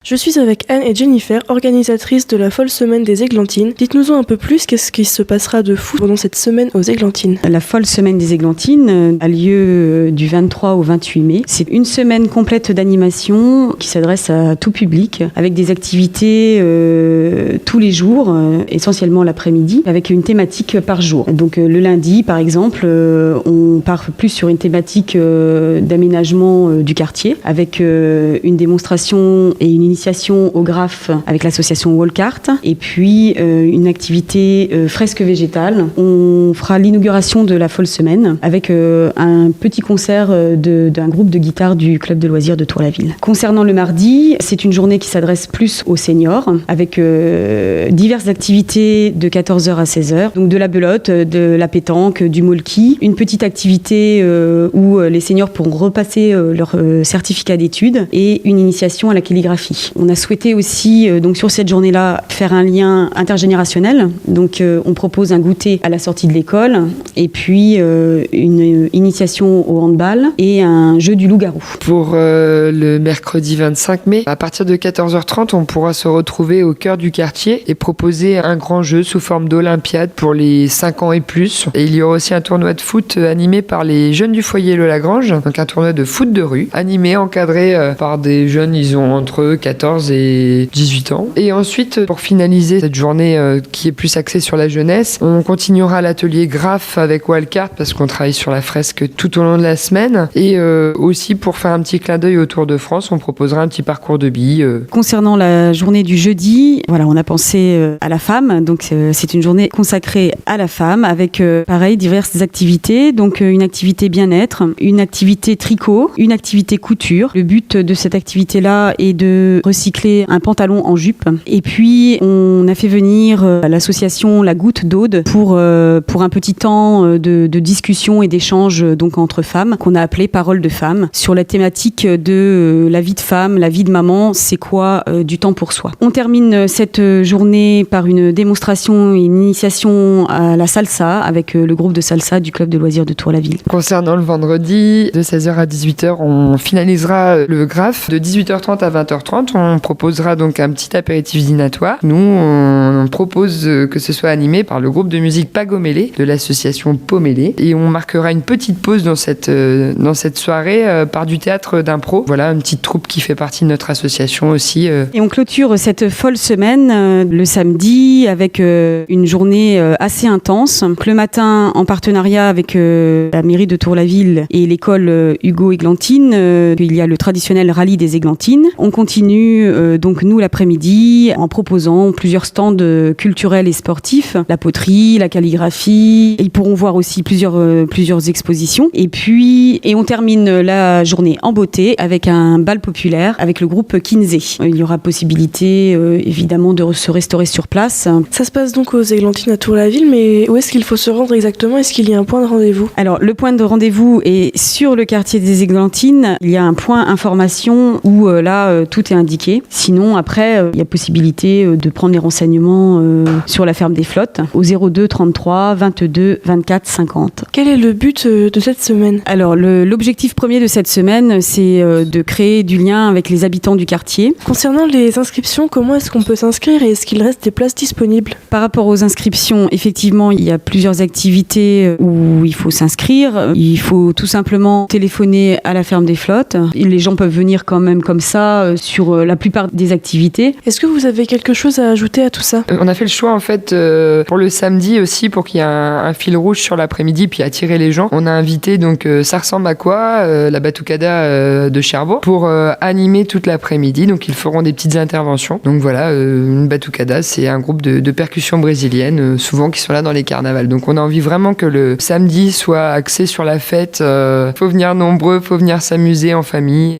Je suis avec Anne et Jennifer, organisatrices de la folle semaine des Églantines. Dites-nous-en un peu plus, qu'est-ce qui se passera de fou pendant cette semaine aux Églantines? La folle semaine des Églantines a lieu du 23 au 28 mai. C'est une semaine complète d'animation qui s'adresse à tout public, avec des activités tous les jours, essentiellement l'après-midi, avec une thématique par jour. Donc le lundi, par exemple, on part plus sur une thématique d'aménagement du quartier, avec une démonstration et une initiation au graphe avec l'association Walkart, et puis une activité fresque végétale. On fera l'inauguration de la folle semaine avec un petit concert d'un groupe de guitare du club de loisirs de Tour-la-Ville. Concernant le mardi, c'est une journée qui s'adresse plus aux seniors, avec diverses activités de 14h à 16h, donc de la belote, de la pétanque, du molki, une petite activité où les seniors pourront repasser leur certificat d'études et une initiation à la calligraphie. On a souhaité aussi, donc sur cette journée-là, faire un lien intergénérationnel. Donc on propose un goûter à la sortie de l'école et puis une initiation au handball et un jeu du loup-garou. Pour le mercredi 25 mai, à partir de 14h30, on pourra se retrouver au cœur du quartier et proposer un grand jeu sous forme d'olympiade pour les 5 ans et plus. Et il y aura aussi un tournoi de foot animé par les jeunes du foyer Le Lagrange, donc un tournoi de foot de rue, animé, encadré par des jeunes, ils ont entre 14 et 18 ans. Et ensuite, pour finaliser cette journée qui est plus axée sur la jeunesse, on continuera l'atelier graphe avec Walkart parce qu'on travaille sur la fresque tout au long de la semaine. Et aussi pour faire un petit clin d'œil au Tour de France, on proposera un petit parcours de billes. Concernant la journée du jeudi, voilà, on a pensé à la femme. Donc c'est une journée consacrée à la femme avec pareil diverses activités. Donc une activité bien-être, une activité tricot, une activité couture. Le but de cette activité-là est de recycler un pantalon en jupe. Et puis on a fait venir l'association La Goutte d'Aude pour un petit temps de discussion et d'échange donc entre femmes qu'on a appelé Parole de femmes sur la thématique de la vie de femme, la vie de maman, c'est quoi du temps pour soi. On termine cette journée par une démonstration et une initiation à la salsa avec le groupe de salsa du club de loisirs de Tour-la-Ville. Concernant le vendredi, de 16h à 18h, on finalisera le graphe. De 18h30 à 20h30, on proposera donc un petit apéritif dînatoire. Nous, on propose que ce soit animé par le groupe de musique Pagomélé de l'association Pomélé. Et on marquera une petite pause dans cette soirée par du théâtre d'impro. Voilà, une petite troupe qui fait partie de notre association aussi. Et on clôture cette folle semaine le samedi avec une journée assez intense. Le matin, en partenariat avec la mairie de Tour-la-Ville et l'école Hugo Églantine, il y a le traditionnel rallye des Églantines. On continue donc nous l'après-midi en proposant plusieurs stands culturels et sportifs, la poterie, la calligraphie. Ils pourront voir aussi plusieurs expositions. Et on termine la journée en beauté avec un bal populaire avec le groupe Kinsey. Il y aura possibilité évidemment de se restaurer sur place. Ça se passe donc aux Églantines à Tour-la-Ville, mais où est-ce qu'il faut se rendre exactement? Est-ce qu'il y a un point de rendez-vous? Alors le point de rendez-vous est sur le quartier des Églantines. Il y a un point information où là tout est indiqué. Sinon après il y a possibilité de prendre les renseignements sur la ferme des flottes au 02 33 22 24 50. Quel est le but de cette semaine? Alors l'objectif premier de cette semaine, c'est de créer du lien avec les habitants du quartier. Concernant les inscriptions, comment est-ce qu'on peut s'inscrire et est-ce qu'il reste des places disponibles? Par rapport aux inscriptions, effectivement, il y a plusieurs activités où il faut s'inscrire. Il faut tout simplement téléphoner à la ferme des flottes. Les gens peuvent venir quand même comme ça sur la plupart des activités. Est-ce que vous avez quelque chose à ajouter à tout ça? On a fait le choix en fait pour le samedi aussi pour qu'il y ait un fil rouge sur l'après-midi puis attirer les gens. On a invité donc Ça ressemble à quoi la Batucada de Cherbourg pour animer toute l'après-midi. Donc ils feront des petites interventions. Donc voilà, une Batucada, c'est un groupe de percussions brésiliennes souvent qui sont là dans les carnavals. Donc on a envie vraiment que le samedi soit axé sur la fête. Faut venir nombreux, faut venir s'amuser en famille.